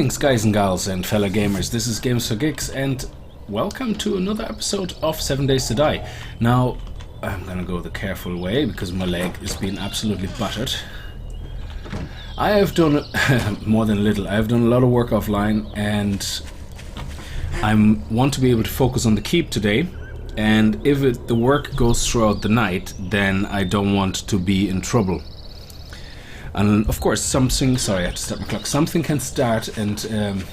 Greetings guys and gals and fellow gamers, this is Games for Gigs and welcome to another episode of 7 Days to Die. Now, I'm gonna go the careful way because my leg is being absolutely buttered. I have done more than a little, I have done a lot of work offline and I want to be able to focus on the keep today, and if the work goes throughout the night then I don't want to be in trouble. And of course something can start and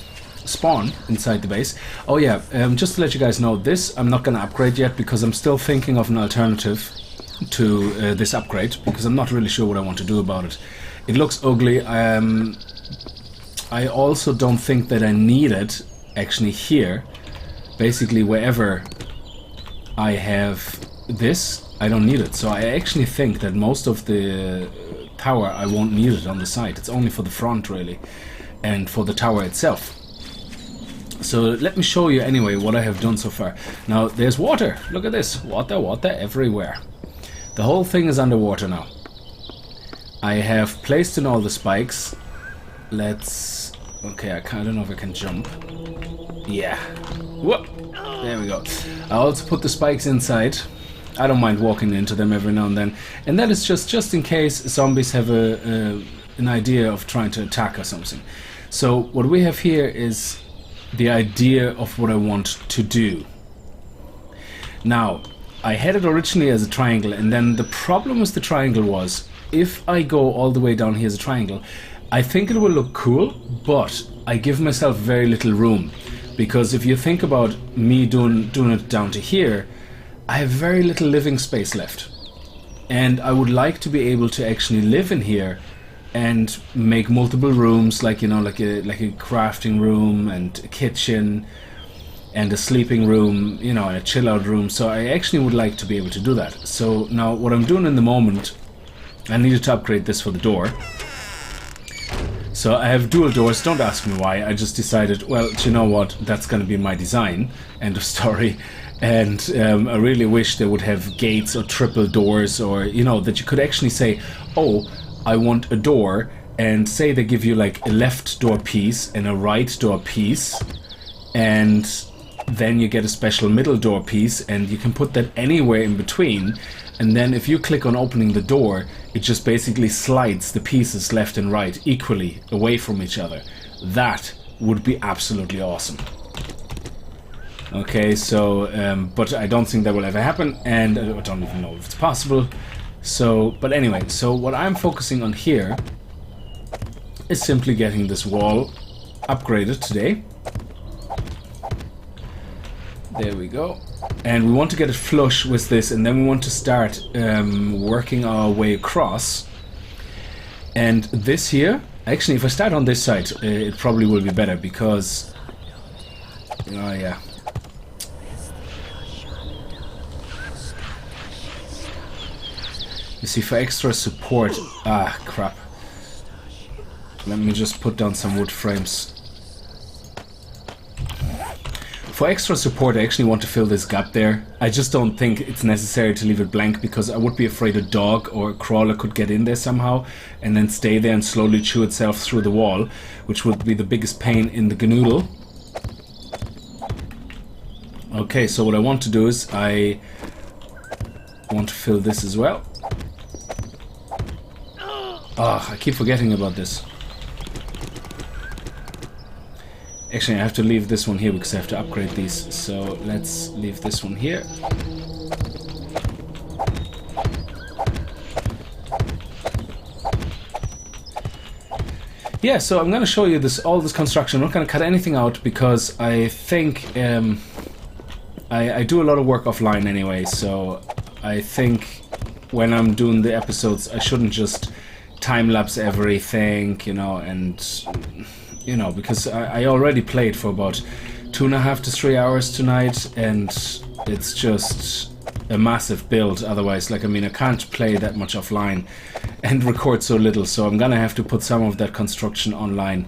spawn inside the base. Oh yeah, just to let you guys know, this I'm not going to upgrade yet because I'm still thinking of an alternative to this upgrade because I'm not really sure what I want to do about it. It looks ugly. I also don't think that I need it actually here. Basically wherever I have this, I don't need it. So I actually think that most of the tower I won't need it on the side. It's only for the front really and for the tower itself. So let me show you anyway what I have done so far. Now there's water. Look at this. Water everywhere. The whole thing is underwater now. I have placed in all the spikes. Okay, I don't know if I can jump. Yeah. Whoop. There we go. I also put the spikes inside. I don't mind walking into them every now and then, and that is just in case zombies have an idea of trying to attack or something. So what we have here is the idea of what I want to do. Now, I had it originally as a triangle, and then the problem with the triangle was, if I go all the way down here as a triangle, I think it will look cool, but I give myself very little room, because if you think about me doing it down to here, I have very little living space left, and I would like to be able to actually live in here and make multiple rooms, like, you know, like a crafting room and a kitchen and a sleeping room, you know, and a chill out room. So I actually would like to be able to do that. So now what I'm doing in the moment, I needed to upgrade this for the door. So I have dual doors. Don't ask me why. I just decided, well, you know what, that's going to be my design. End of story. And I really wish they would have gates or triple doors, or, you know, that you could actually say, oh, I want a door, and say they give you like a left door piece and a right door piece, and then you get a special middle door piece, and you can put that anywhere in between, and then if you click on opening the door, it just basically slides the pieces left and right equally away from each other. That would be absolutely awesome. Okay, so, but I don't think that will ever happen, and I don't even know if it's possible. So, but anyway, so what I'm focusing on here is simply getting this wall upgraded today. There we go. And we want to get it flush with this, and then we want to start working our way across. And this here, actually, if I start on this side, it probably will be better, because... oh yeah. You see, for extra support... ah, crap. Let me just put down some wood frames. For extra support, I actually want to fill this gap there. I just don't think it's necessary to leave it blank, because I would be afraid a dog or a crawler could get in there somehow and then stay there and slowly chew itself through the wall, which would be the biggest pain in the ganoodle. Okay, so what I want to do is I want to fill this as well. Oh, I keep forgetting about this. Actually, I have to leave this one here because I have to upgrade these. So let's leave this one here. Yeah, so I'm going to show you all this construction. I'm not going to cut anything out because I think I do a lot of work offline anyway. So I think when I'm doing the episodes, I shouldn't just time-lapse everything, you know, and, you know, because I already played for about 2.5 to 3 hours tonight, and it's just a massive build otherwise. Like, I mean, I can't play that much offline and record so little, so I'm gonna have to put some of that construction online.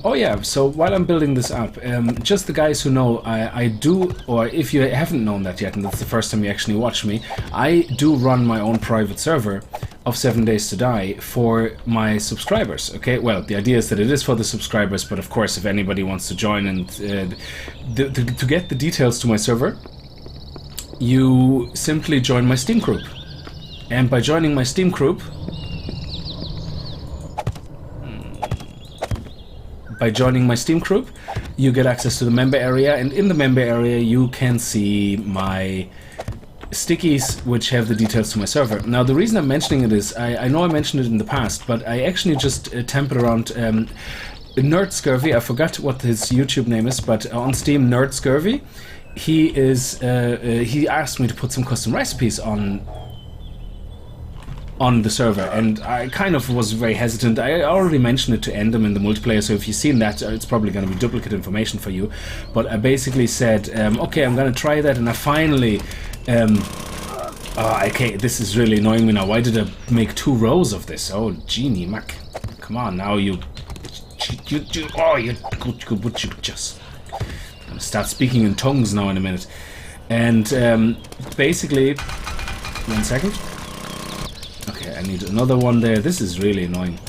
Oh yeah, so while I'm building this up, just the guys who know, I do, or if you haven't known that yet, and that's the first time you actually watch me, I do run my own private server of 7 Days to Die for my subscribers. Okay, well, the idea is that it is for the subscribers, but of course, if anybody wants to join and to get the details to my server, you simply join my Steam group. And by joining my Steam group, you get access to the member area, and in the member area you can see my stickies which have the details to my server. Now the reason I'm mentioning it is, I know I mentioned it in the past, but I actually just tempered around Nerd Scurvy. I forgot what his YouTube name is, but on Steam, Nerd Scurvy, he asked me to put some custom recipes on the server, and I kind of was very hesitant. I already mentioned it to Endem in the multiplayer, so if you've seen that, it's probably going to be duplicate information for you. But I basically said, okay, I'm going to try that, and I finally... okay, this is really annoying me now. Why did I make 2 rows of this? Oh, genie Mac. Come on, now you just... I'm going to start speaking in tongues now in a minute. And basically... 1 second. Okay, I need another one there. This is really annoying.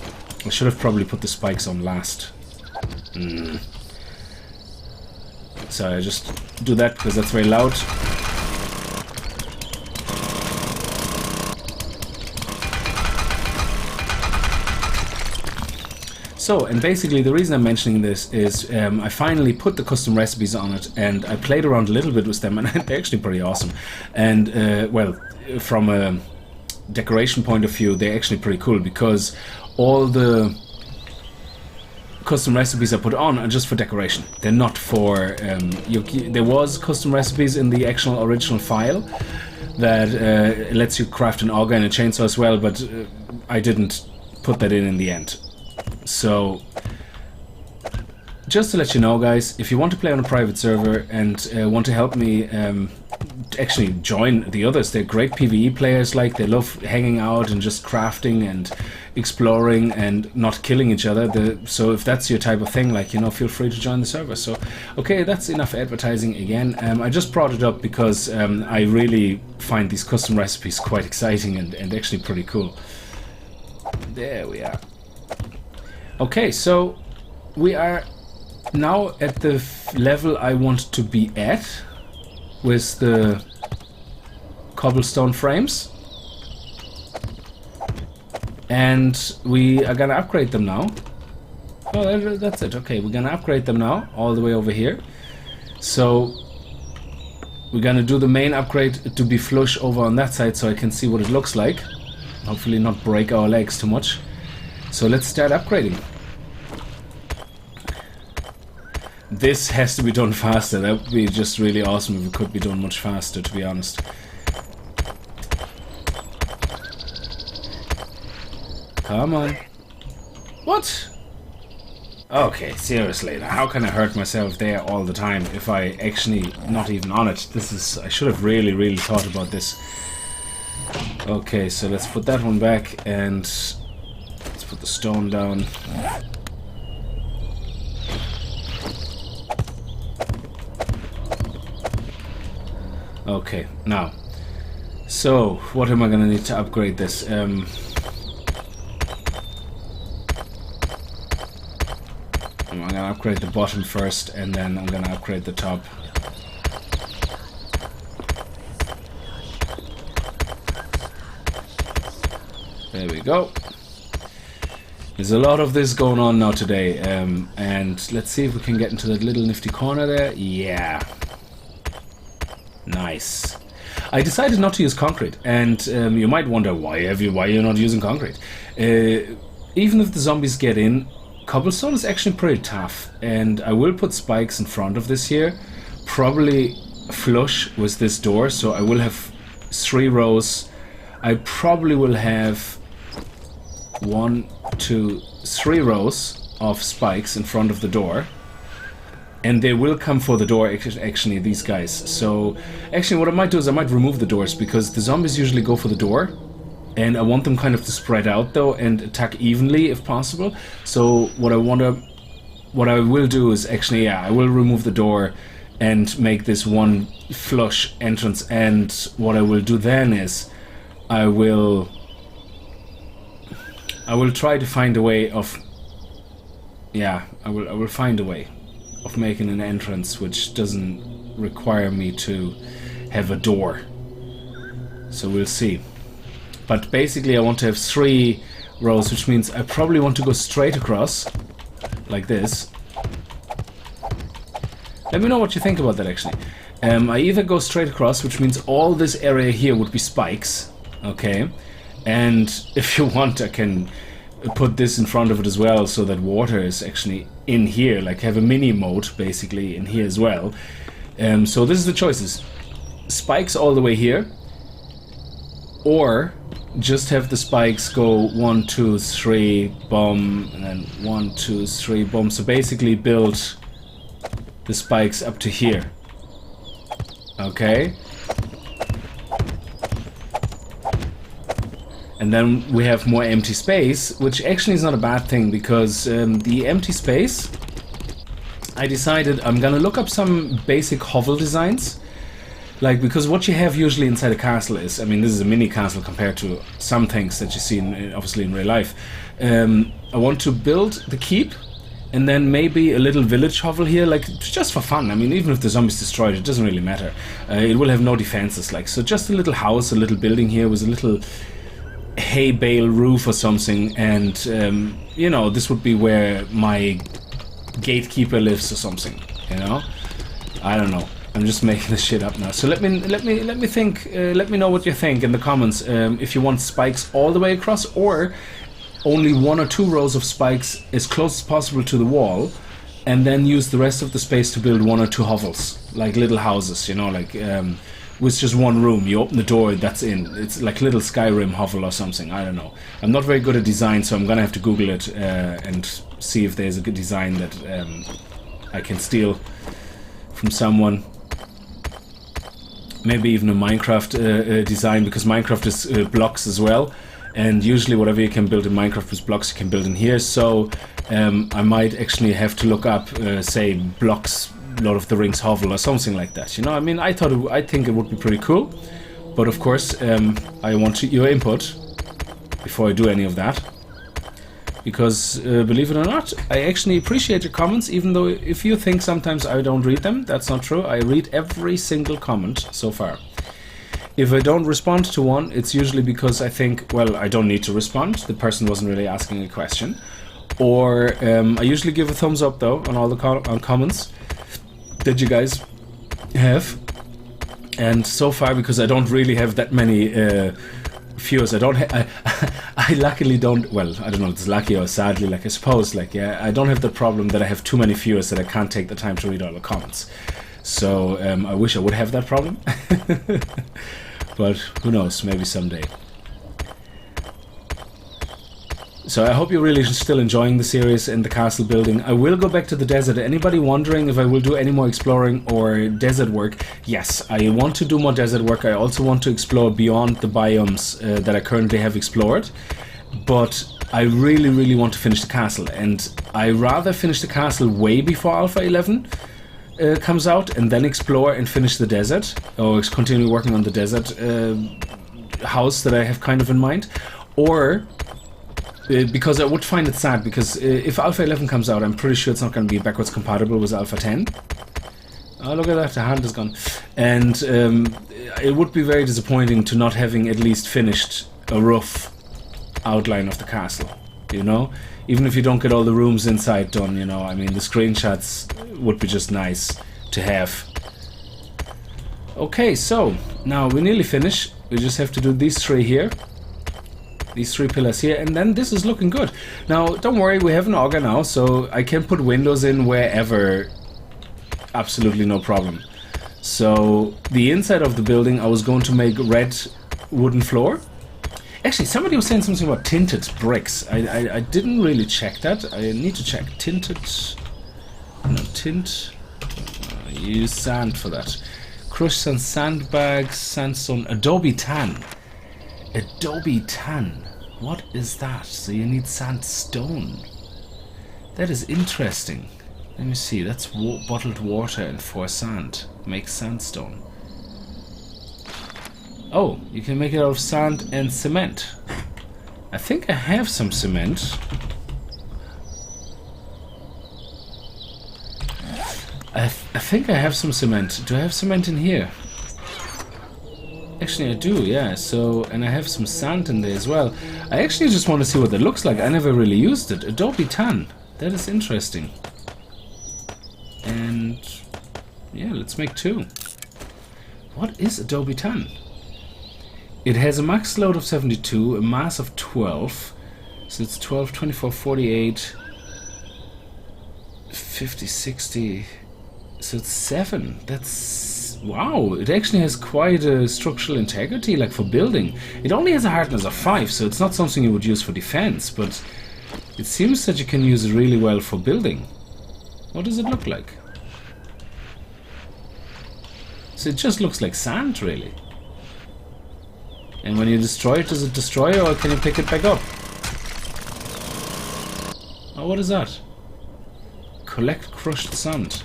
I should have probably put the spikes on last. So I just do that because that's very loud. So, and basically the reason I'm mentioning this is I finally put the custom recipes on it, and I played around a little bit with them, and they're actually pretty awesome. And, well, from a decoration point of view, they're actually pretty cool, because all the custom recipes I put on are just for decoration. They're not for... there was custom recipes in the actual original file that lets you craft an auger and a chainsaw as well, but I didn't put that in the end. So, just to let you know, guys, if you want to play on a private server and want to help me actually join the others, they're great PvE players, like, they love hanging out and just crafting and exploring and not killing each other. So if that's your type of thing, like, you know, feel free to join the server. So, okay, that's enough advertising again. I just brought it up because I really find these custom recipes quite exciting and actually pretty cool. There we are. Okay, so we are now at the level I want to be at with the cobblestone frames, and we are gonna upgrade them now. Oh, that's it. Okay, we're gonna upgrade them now all the way over here. So we're gonna do the main upgrade to be flush over on that side so I can see what it looks like. Hopefully not break our legs too much. So let's start upgrading. This has to be done faster. That would be just really awesome if it could be done much faster, to be honest. Come on. What? Okay, seriously. Now, how can I hurt myself there all the time if I actually not even on it? This is... I should have really thought about this. Okay, so let's put that one back and let's put the stone down. Okay, now, so what am I gonna need to upgrade this? I'm gonna upgrade the bottom first, and then I'm gonna upgrade the top. There we go. There's a lot of this going on now today, and let's see if we can get into that little nifty corner there. Yeah. Nice. I decided not to use concrete, and you might wonder why you're not using concrete. Even if the zombies get in, cobblestone is actually pretty tough, and I will put spikes in front of this here, probably flush with this door, so I will have 3 rows. I probably will have 1, 2, 3 rows of spikes in front of the door. And they will come for the door, actually, these guys. So, actually, what I might do is I might remove the doors, because the zombies usually go for the door. And I want them kind of to spread out, though, and attack evenly, if possible. So, what I will do is, actually, yeah, I will remove the door and make this one flush entrance. And what I will do then is, I will I will try to find a way of... Yeah, I will find a way of making an entrance which doesn't require me to have a door. So we'll see. But basically I want to have 3 rows, which means I probably want to go straight across, like this. Let me know what you think about that, actually. I either go straight across, which means all this area here would be spikes, okay? And if you want, I can put this in front of it as well, so that water is actually in here, like have a mini moat, basically, in here as well. So this is the choices. Spikes all the way here, or just have the spikes go 1, 2, 3, bomb, and then 1, 2, 3, bomb. So basically build the spikes up to here. Okay. And then we have more empty space, which actually is not a bad thing, because the empty space, I decided I'm gonna look up some basic hovel designs. Like, because what you have usually inside a castle is, I mean, this is a mini castle compared to some things that you see obviously in real life. I want to build the keep, and then maybe a little village hovel here, like, just for fun. I mean, even if the zombies destroy it, it doesn't really matter. It will have no defenses, like, so just a little house, a little building here with a little hay bale roof or something, and, you know, this would be where my gatekeeper lives or something, you know? I don't know. I'm just making this shit up now. So let me think. Let me know what you think in the comments. If you want spikes all the way across, or only 1 or 2 rows of spikes as close as possible to the wall, and then use the rest of the space to build 1 or 2 hovels, like little houses. You know, like with just 1 room. You open the door, that's in. It's like little Skyrim hovel or something. I don't know. I'm not very good at design, so I'm gonna have to Google it and see if there's a good design that I can steal from someone. Maybe even a Minecraft design, because Minecraft is blocks as well, and usually whatever you can build in Minecraft with blocks you can build in here. So I might actually have to look up, say, blocks, Lord of the Rings hovel or something like that. You know, I mean, I think it would be pretty cool, but of course I want your input before I do any of that. Because, believe it or not, I actually appreciate your comments, even though if you think sometimes I don't read them, that's not true. I read every single comment so far. If I don't respond to one, it's usually because I think, well, I don't need to respond. The person wasn't really asking a question. Or I usually give a thumbs up, though, on all the comments that you guys have. And so far, because I don't really have that many viewers, I luckily don't, well, I don't know if it's lucky or sadly, like I suppose, like, yeah, I don't have the problem that I have too many viewers that I can't take the time to read all the comments. So I wish I would have that problem. But who knows, maybe someday. So I hope you're really still enjoying the series and the castle building. I will go back to the desert. Anybody wondering if I will do any more exploring or desert work? Yes, I want to do more desert work. I also want to explore beyond the biomes that I currently have explored. But I really, really want to finish the castle. And I rather finish the castle way before Alpha 11 comes out, and then explore and finish the desert. Or continue working on the desert house that I have kind of in mind. Or... because I would find it sad, because if Alpha 11 comes out, I'm pretty sure it's not going to be backwards compatible with Alpha 10. Oh, look at that, the hand is gone. And it would be very disappointing to not having at least finished a rough outline of the castle, you know? Even if you don't get all the rooms inside done, you know, I mean, the screenshots would be just nice to have. Okay, so, now we're nearly finished. We just have to do these 3 here. These 3 pillars here, and then this is looking good. Now, don't worry, we have an auger now, so I can put windows in wherever. Absolutely no problem. So, the inside of the building, I was going to make red wooden floor. Actually, somebody was saying something about tinted bricks. I didn't really check that. I need to check. Tinted... No, tint... use sand for that. Crushed some sandbags, sandstone, Adobe tan. Adobe tan. What is that? So you need sandstone. That is interesting. Let me see. That's bottled water and 4 sand. Make sandstone. Oh, you can make it out of sand and cement. I think I have some cement. I think I have some cement. Do I have cement in here? Actually, I do, yeah. So, and I have some sand in there as well. I actually just want to see what that looks like. I never really used it. Adobe tan. That is interesting. And yeah, let's make 2. What is Adobe tan? It has a max load of 72, a mass of 12. So it's 12, 24, 48, 50, 60. So it's 7. That's... wow, it actually has quite a structural integrity, like for building. It only has a hardness of 5, so it's not something you would use for defense, but it seems that you can use it really well for building. What does it look like? So it just looks like sand, really. And when you destroy it, does it destroy, or can you pick it back up? Oh, what is that? Collect crushed sand.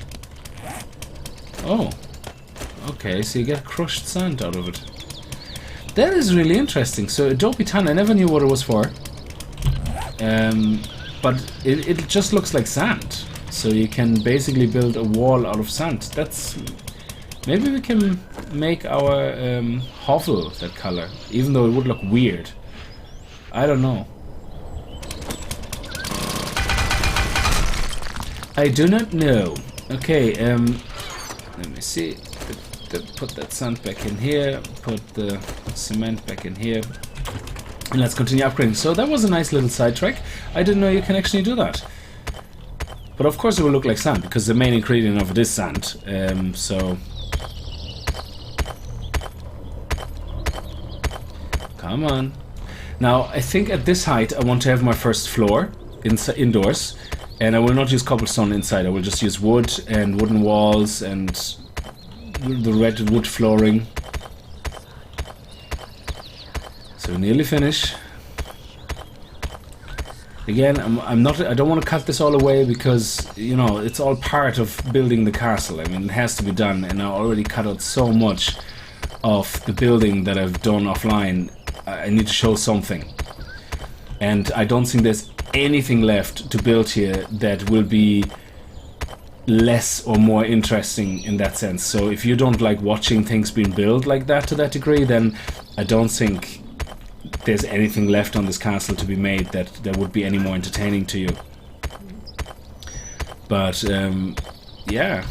Oh, okay, so you get crushed sand out of it. That is really interesting. So Adobe tan, I never knew what it was for. But it just looks like sand. So you can basically build a wall out of sand. That's... maybe we can make our hovel that color, even though it would look weird. I don't know. I do not know. Okay, let me see. Put that sand back in here, put the cement back in here, and let's continue upgrading. So that was a nice little sidetrack. I didn't know you can actually do that. But of course it will look like sand, because the main ingredient of it is sand. So... come on. Now, I think at this height I want to have my first floor indoors. And I will not use cobblestone inside, I will just use wood and wooden walls and the red wood flooring. So nearly finished. Again, I don't want to cut this all away because, you know, it's all part of building the castle. I mean, it has to be done, and I already cut out so much of the building that I've done offline. I need to show something. And I don't think there's anything left to build here that will be less or more interesting in that sense. So if you don't like watching things being built like that to that degree, then I don't think there's anything left on this castle to be made that would be any more entertaining to you. But yeah.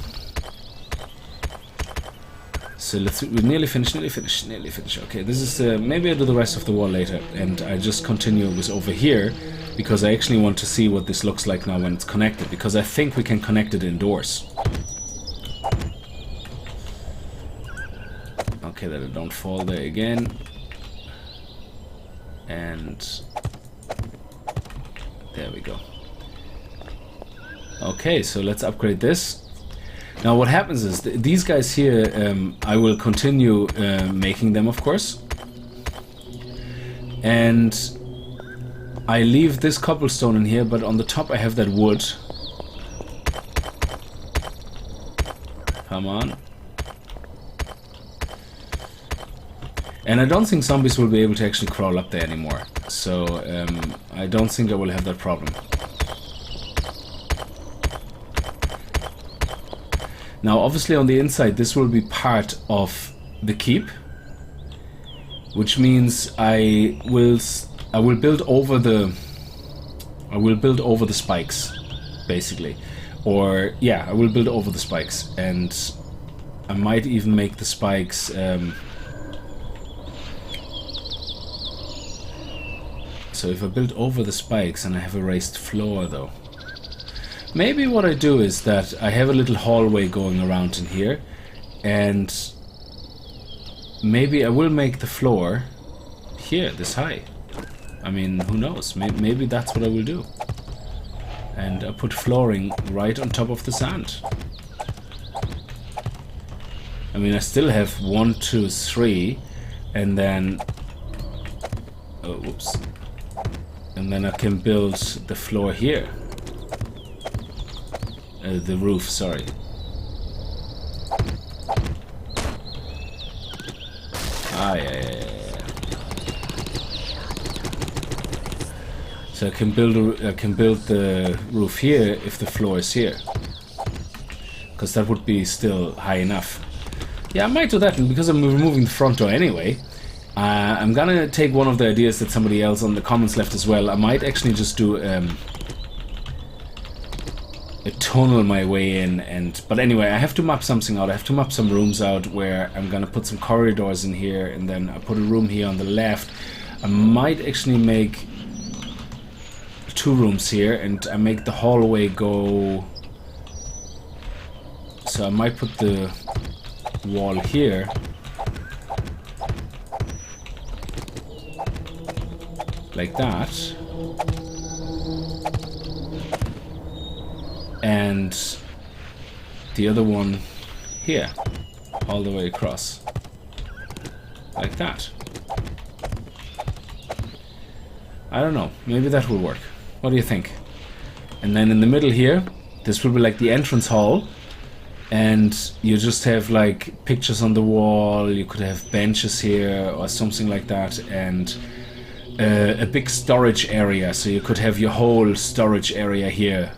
So we're nearly finished. Okay, this is maybe I'll do the rest of the wall later, and I just continue with over here because I actually want to see what this looks like now when it's connected, because I think we can connect it indoors. Okay, that it don't fall there again. And there we go. Okay, so let's upgrade this. Now what happens is, these guys here, I will continue making them, of course. And I leave this cobblestone in here, but on the top I have that wood. Come on. And I don't think zombies will be able to actually crawl up there anymore. So I don't think I will have that problem. Now obviously on the inside this will be part of the keep, which means I will build over the spikes, basically. Or yeah, I will build over the spikes, and I might even make the spikes so if I build over the spikes and I have a raised floor though. Maybe what I do is that I have a little hallway going around in here, and maybe I will make the floor here this high. I mean, who knows? Maybe that's what I will do. And I put flooring right on top of the sand. I mean, I still have 1, 2, 3, and then... oh, whoops. And then I can build the floor here. The roof, sorry. Ah, yeah. So I can build the roof here if the floor is here, because that would be still high enough. Yeah, I might do that, and because I'm removing the front door anyway, I'm gonna take one of the ideas that somebody else on the comments left as well. I might actually just do a tunnel my way in, but anyway, I have to map something out. I have to map some rooms out where I'm gonna put some corridors in here, and then I put a room here on the left. I might actually make 2 rooms here, and I make the hallway go. So I might put the wall here. Like that. And the other one here. All the way across. Like that. I don't know. Maybe that will work. What do you think? And then in the middle here, this will be like the entrance hall. And you just have like pictures on the wall. You could have benches here or something like that. And a big storage area, so you could have your whole storage area here,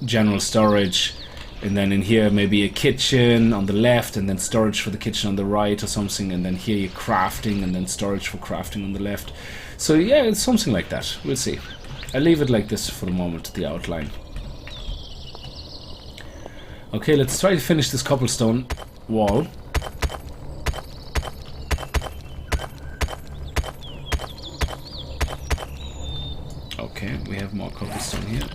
general storage, and then in here maybe a kitchen on the left, and then storage for the kitchen on the right or something, and then here you're crafting, and then storage for crafting on the left. So yeah, it's something like that. We'll see. I'll leave it like this for the moment, the outline. Okay, let's try to finish this cobblestone wall. Okay, we have more cobblestone here.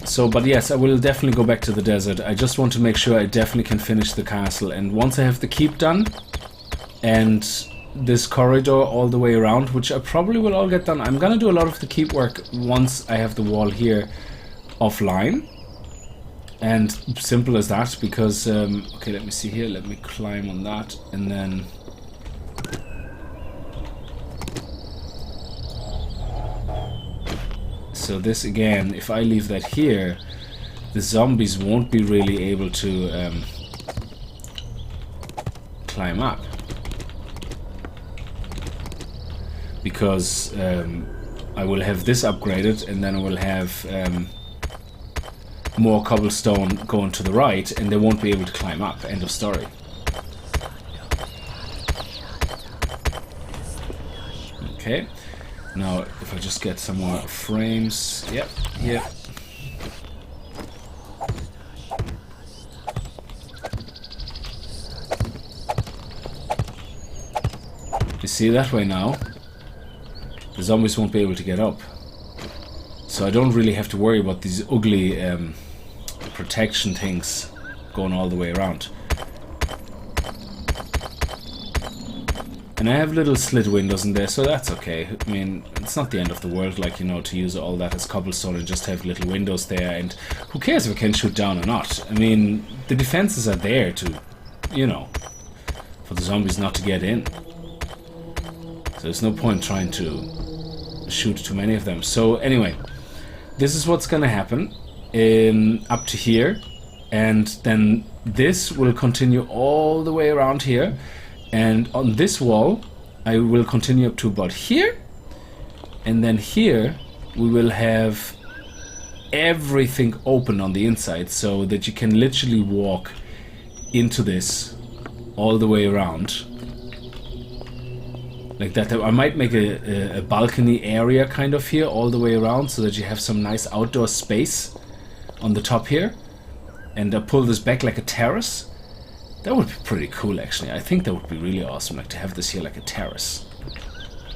So, but yes, I will definitely go back to the desert. I just want to make sure I definitely can finish the castle. And once I have the keep done, and this corridor all the way around, which I probably will all get done, I'm gonna do a lot of the keep work once I have the wall here offline. And simple as that, because, okay, let me see here. Let me climb on that, and then... So this again, if I leave that here, the zombies won't be really able to climb up, because I will have this upgraded, and then I will have more cobblestone going to the right, and they won't be able to climb up. End of story. Okay. Now, if I just get some more frames... Yep, yeah. You see, that way now, the zombies won't be able to get up. So I don't really have to worry about these ugly protection things going all the way around. And I have little slit windows in there, so that's okay. I mean, it's not the end of the world, like, you know, to use all that as cobblestone and just have little windows there. And who cares if I can shoot down or not? I mean, the defenses are there to, you know, for the zombies not to get in. So there's no point trying to shoot too many of them. So anyway, this is what's gonna happen up to here. And then this will continue all the way around here. And on this wall, I will continue up to about here. And then here, we will have everything open on the inside, so that you can literally walk into this all the way around. Like that. I might make a balcony area kind of here all the way around, so that you have some nice outdoor space on the top here. And pull this back like a terrace. That would be pretty cool, actually. I think that would be really awesome, like to have this here like a terrace.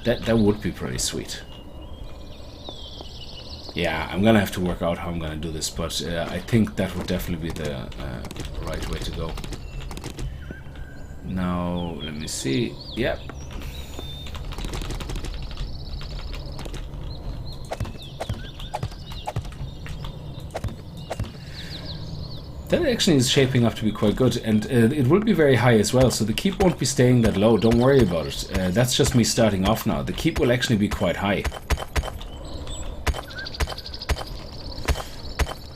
That would be pretty sweet. Yeah, I'm gonna have to work out how I'm gonna do this, but I think that would definitely be the right way to go. Now, let me see. Yep. That actually is shaping up to be quite good, and it will be very high as well, so the keep won't be staying that low. Don't worry about it. That's just me starting off now. The keep will actually be quite high.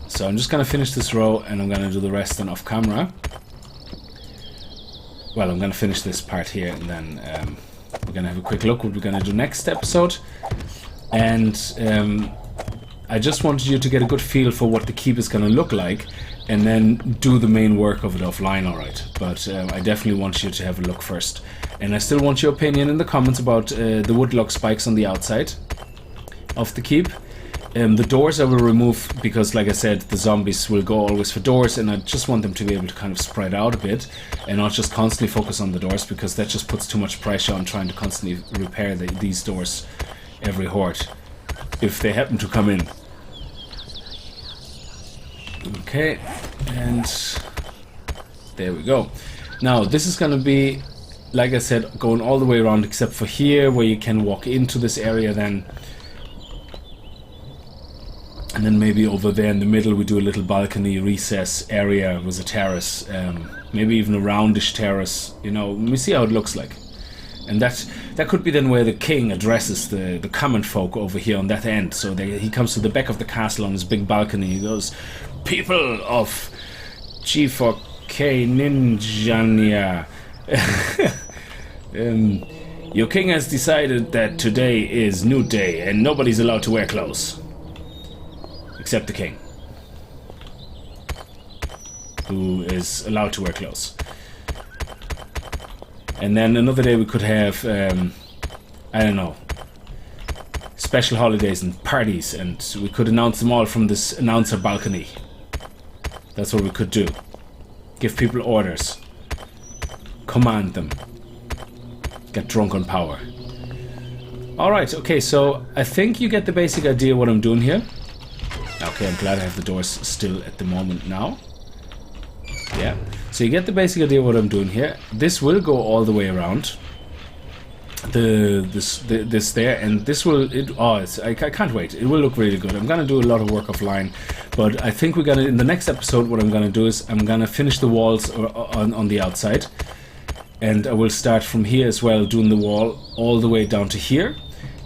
So I'm just going to finish this row, and I'm going to do the rest then off camera. Well, I'm going to finish this part here, and then We're gonna have a quick look what we're gonna do next episode. And I just wanted you to get a good feel for what the keep is gonna look like, and then do the main work of it offline, alright? But I definitely want you to have a look first. And I still want your opinion in the comments about the woodlock spikes on the outside of the keep. The doors I will remove because, like I said, the zombies will go always for doors, and I just want them to be able to kind of spread out a bit and not just constantly focus on the doors, because that just puts too much pressure on trying to constantly repair these doors every horde if they happen to come in. Okay, and there we go. Now this is going to be, like I said, going all the way around except for here where you can walk into this area then. And then maybe over there in the middle we do a little balcony recess area with a terrace, maybe even a roundish terrace, you know, we see how it looks like. And that could be then where the king addresses the common folk over here on that end. So he comes to the back of the castle on his big balcony. He goes, "People of G4K Ninjania, your king has decided that today is new day and nobody's allowed to wear clothes. Except the king, who is allowed to wear clothes." And then another day we could have, I don't know, special holidays and parties, and we could announce them all from this announcer balcony. That's what we could do. Give people orders. Command them. Get drunk on power. Alright, okay, so I think you get the basic idea what I'm doing here. Okay, I'm glad I have the doors still at the moment now. Yeah, so you get the basic idea what I'm doing here. This will go all the way around. This there, and this will. I can't wait. It will look really good. I'm gonna do a lot of work offline, but I think we're gonna, in the next episode, what I'm gonna do is I'm gonna finish the walls on the outside, and I will start from here as well, doing the wall all the way down to here,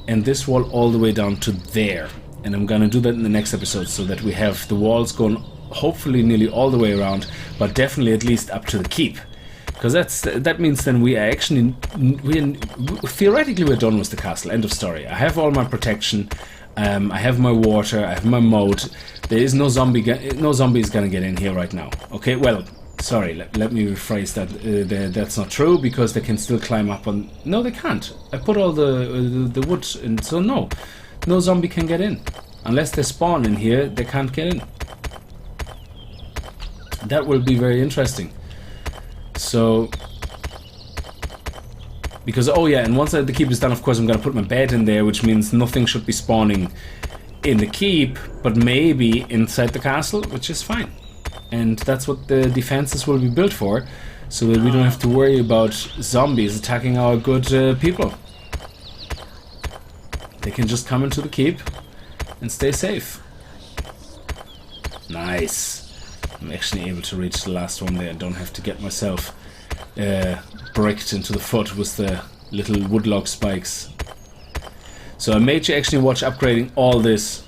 and this wall all the way down to there. And I'm gonna do that in the next episode, so that we have the walls going hopefully nearly all the way around, but definitely at least up to the keep, because that means then we are actually theoretically we're done with the castle. End of story. I have all my protection, I have my water, I have my moat. There is no zombie is gonna get in here right now. Okay, well, sorry, let me rephrase that. That's not true, because they can still climb up on. No, they can't. I put all the wood in, so no zombie can get in. Unless they spawn in here, they can't get in. That will be very interesting. So, because, oh yeah, and once the keep is done, of course, I'm going to put my bed in there, which means nothing should be spawning in the keep, but maybe inside the castle, which is fine. And that's what the defenses will be built for, so that we don't have to worry about zombies attacking our good people. They can just come into the keep and stay safe. Nice. I'm actually able to reach the last one there. I don't have to get myself bricked into the foot with the little woodlock spikes. So I made you actually watch upgrading all this.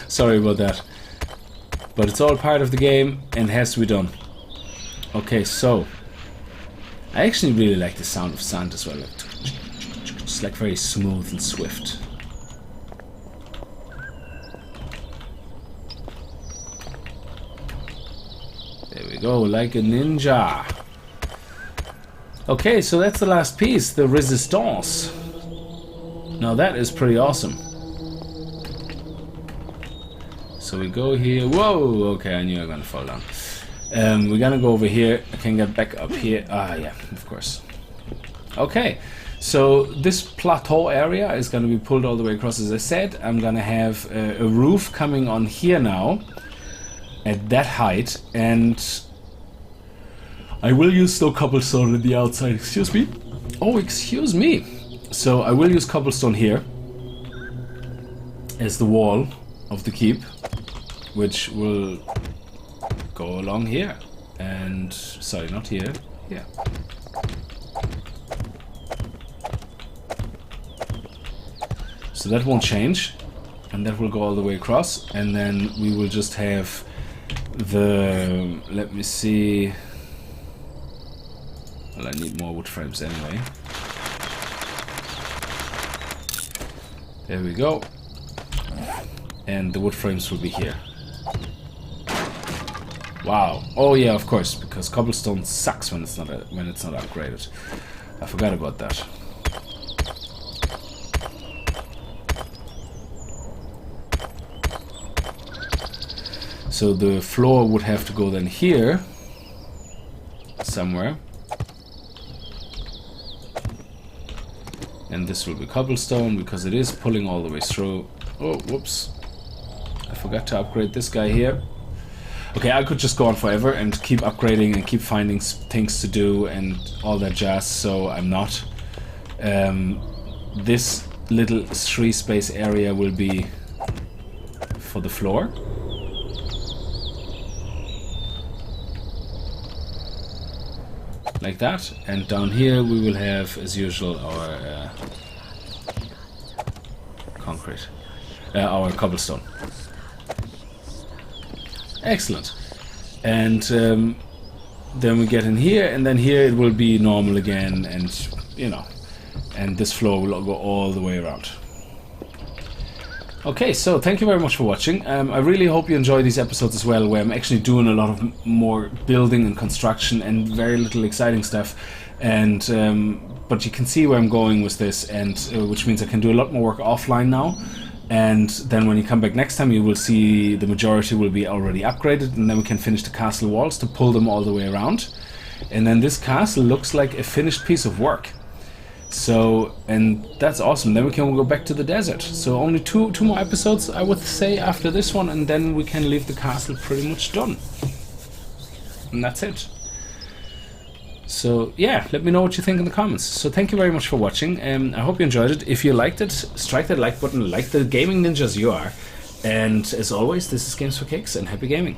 Sorry about that. But it's all part of the game and has to be done. Okay, so I actually really like the sound of sand as well. It's like very smooth and swift. There we go, like a ninja. Okay, so that's the last piece, the resistance. Now that is pretty awesome. So we go here. Whoa, okay, I knew I was gonna fall down. We're gonna go over here. I can get back up here. Ah, yeah, of course. Okay, so this plateau area is gonna be pulled all the way across. As I said, I'm gonna have a roof coming on here now, at that height, and I will use still cobblestone on the outside. Excuse me. Oh, excuse me. So I will use cobblestone here as the wall of the keep, which will go along here, and sorry, not here, here. So that won't change, and that will go all the way across, and then we will just have the, let me see, well, I need more wood frames anyway. There we go. And the wood frames will be here. Wow. Oh yeah, of course, because cobblestone sucks when it's not upgraded. I forgot about that. So the floor would have to go then here somewhere. And this will be cobblestone because it is pulling all the way through. Oh, whoops. I forgot to upgrade this guy here. Okay, I could just go on forever and keep upgrading and keep finding things to do and all that jazz, so I'm not. This little 3 space area will be for the floor. Like that. And down here we will have, as usual, our concrete. Our cobblestone. Excellent. And then we get in here, and then here it will be normal again, and you know, and this floor will go all the way around. Okay, so thank you very much for watching. I really hope you enjoy these episodes as well, where I'm actually doing a lot of more building and construction and very little exciting stuff. And but you can see where I'm going with this, and which means I can do a lot more work offline now. And then when you come back next time, you will see the majority will be already upgraded, and then we can finish the castle walls to pull them all the way around. And then this castle looks like a finished piece of work. So, and that's awesome. Then we can go back to the desert. So only two more episodes, I would say, after this one, and then we can leave the castle pretty much done. And that's it. So yeah, let me know what you think in the comments. So thank you very much for watching. I hope you enjoyed it. If you liked it, strike that like button like the gaming ninjas you are. And as always, this is Games for Kicks, and happy gaming.